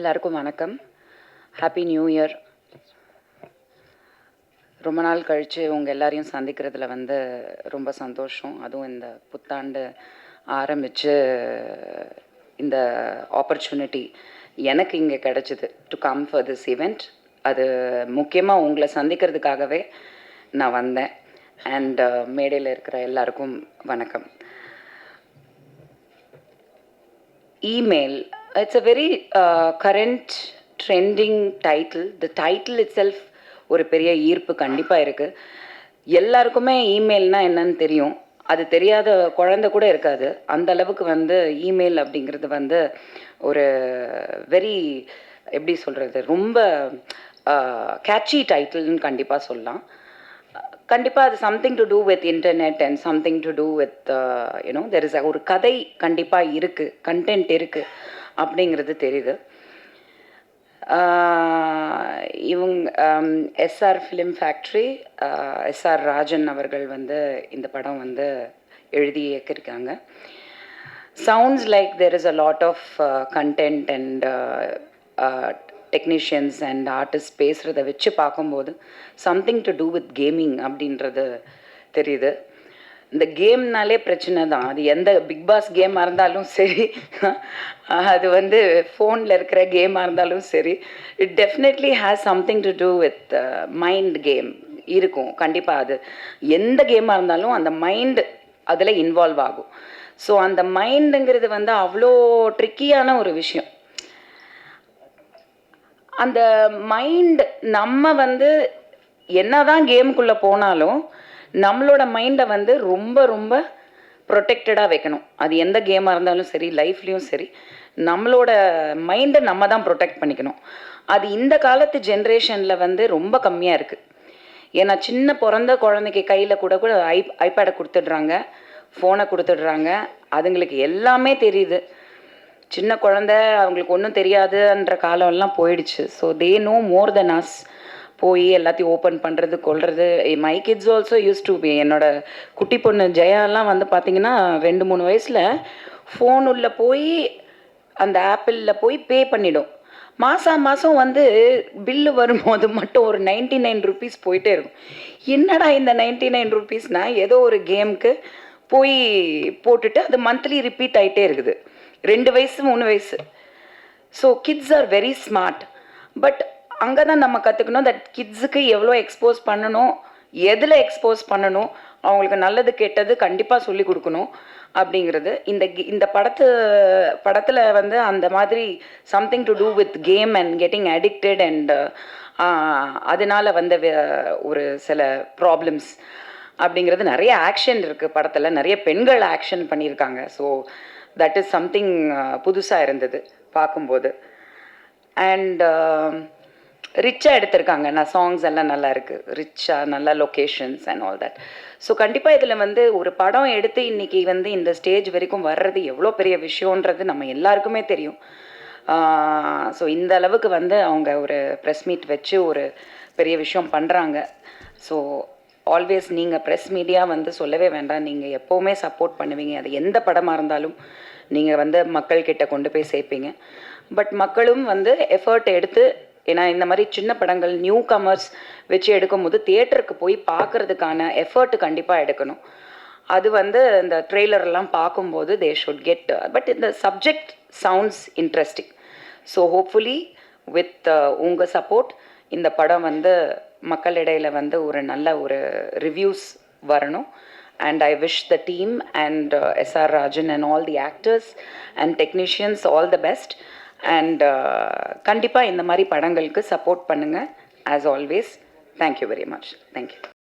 எல்லாருக்கும் வணக்கம். Happy new year. ரொம்ப நாள் கழித்து உங்கள் எல்லாரையும் சந்திக்கிறதுல ரொம்ப சந்தோஷம். அதுவும் இந்த புத்தாண்டு ஆரம்பித்து இந்த ஆப்பர்ச்சுனிட்டி எனக்கு இங்கே கிடச்சிது to come for this event. அது முக்கியமாக உங்களை சந்திக்கிறதுக்காகவே நான் வந்தேன். அண்ட் மேடையில் இருக்கிற எல்லாருக்கும் வணக்கம். Email, it's a very current trending title. The title itself ஒரு பெரிய ஈர்ப்பு கண்டிப்பாக இருக்குது. எல்லாருக்குமே இமெயில்னால் என்னன்னு தெரியும். அது தெரியாத குழந்தை கூட இருக்காது. அந்த அளவுக்கு இமெயில் அப்படிங்கிறது ஒரு வெரி எப்படி சொல்கிறது, ரொம்ப கேட்சி டைட்டில்னு கண்டிப்பாக சொல்லலாம். கண்டிப்பாக அது something to do with internet and something to do with you know there is ஒரு கதை கண்டிப்பாக இருக்குது, கண்டென்ட் இருக்குது அப்படிங்கிறது தெரியுது. இவங்க SR film factory, SR Rajan அவர்கள் இந்த படம் எழுதி இயக்கியிருக்காங்க. Sounds like there is a lot of content and technicians and artist பேசுகிறத வச்சு பார்க்கும்போது something to do with gaming அப்படின்றது தெரியுது. இந்த கேம்னாலே பிரச்சனை தான். அது எந்த பிக் பாஸ் கேமாக இருந்தாலும் சரி, அது ஃபோனில் இருக்கிற கேமாக இருந்தாலும் சரி, it definitely has something to do with mind game இருக்கும். கண்டிப்பாக அது எந்த கேமாக இருந்தாலும் அந்த மைண்டு அதில் இன்வால்வ் ஆகும். ஸோ அந்த மைண்டுங்கிறது அவ்வளோ ட்ரிக்கியான ஒரு விஷயம். அந்த மைண்ட் நம்ம என்னதான் கேமுக்குள்ளே போனாலும் நம்மளோட மைண்டை ரொம்ப ரொம்ப ப்ரொடெக்டடாக வைக்கணும். அது எந்த கேமாக இருந்தாலும் சரி, லைஃப்லேயும் சரி, நம்மளோட மைண்டை நம்ம தான் ப்ரொடெக்ட் பண்ணிக்கணும். அது இந்த காலத்து ஜென்ரேஷனில் ரொம்ப கம்மியாக இருக்குது. ஏன்னா சின்ன பிறந்த குழந்தைக்கு கையில் கூட ஐபேடை கொடுத்துடுறாங்க, ஃபோனை கொடுத்துடுறாங்க. அதுங்களுக்கு எல்லாமே தெரியுது. சின்ன குழந்தை அவங்களுக்கு ஒன்றும் தெரியாதுன்ற காலம்லாம் போயிடுச்சு. So they know more than us. போய் எல்லாத்தையும் ஓப்பன் பண்ணுறது, கொள்வது. My kids also use to be. என்னோட குட்டி பொண்ணு ஜெயாலாம் பார்த்தீங்கன்னா 2-3 வயசில் ஃபோன் உள்ள போய் அந்த ஆப்பிளில் போய் பே பண்ணிடும். மாதம் பில்லு வரும்போது மட்டும் ஒரு 99 ருபீஸ் போயிட்டே இருக்கும். என்னடா இந்த 99 ருபீஸ்னால் ஏதோ ஒரு கேமுக்கு போய் போட்டுட்டு அது மந்த்லி ரிப்பீட் ஆகிட்டே இருக்குது. 2 வயசு 3 வயசு. So kids are very smart. But அங்கே தான் நம்ம கற்றுக்கணும் தட் கிட்ஸுக்கு எவ்வளோ எக்ஸ்போஸ் பண்ணணும், எதில் எக்ஸ்போஸ் பண்ணணும், அவங்களுக்கு நல்லது கெட்டது கண்டிப்பாக சொல்லி கொடுக்கணும் அப்படிங்கிறது. இந்த படத்தில் அந்த மாதிரி something to do with game and getting addicted and அதனால் ஒரு சில ப்ராப்ளம்ஸ் அப்படிங்கிறது. நிறைய ஆக்ஷன் இருக்குது படத்தில், நிறைய பெண்கள் ஆக்ஷன் பண்ணியிருக்காங்க. ஸோ தட் இஸ் சம்திங் புதுசாக இருந்தது பார்க்கும்போது. அண்ட் ரிச்சாக எடுத்திருக்காங்க. சாங்ஸ் எல்லாம் நல்லா இருக்குது, ரிச்சாக, நல்ல locations and all that. So கண்டிப்பாக இதில் ஒரு படம் எடுத்து இன்றைக்கி இந்த ஸ்டேஜ் வரைக்கும் வர்றது எவ்வளோ பெரிய விஷயன்றது நம்ம எல்லாருக்குமே தெரியும். ஸோ இந்த அளவுக்கு அவங்க ஒரு ப்ரெஸ் மீட் வச்சு ஒரு பெரிய விஷயம் பண்ணுறாங்க. ஸோ ஆல்வேஸ் நீங்கள் ப்ரெஸ் மீடியா சொல்லவே வேண்டாம். நீங்கள் எப்போவுமே சப்போர்ட் பண்ணுவீங்க. அது எந்த படமாக இருந்தாலும் நீங்கள் மக்கள்கிட்ட கொண்டு போய் சேர்ப்பீங்க. பட் மக்களும் எஃபர்ட் எடுத்து, ஏன்னா இந்த மாதிரி சின்ன படங்கள் நியூ கமர்ஸ் வச்சு எடுக்கும்போது தியேட்டருக்கு போய் பார்க்குறதுக்கான எஃபர்ட் கண்டிப்பாக எடுக்கணும். அது இந்த ட்ரெய்லர்லாம் பார்க்கும்போது தே ஷுட் கெட். பட் இந்த subject sounds interesting. So hopefully with உங்கள் சப்போர்ட் இந்த படம் மக்களிடையில் ஒரு நல்ல ஒரு ரிவ்யூஸ் வரணும். And I wish the team and SR Rajan and all the actors and technicians all the best. And கண்டிப்பாக இந்த மாதிரி படங்களுக்கு சப்போர்ட் பண்ணுங்கள் as always. Thank you very much. Thank you.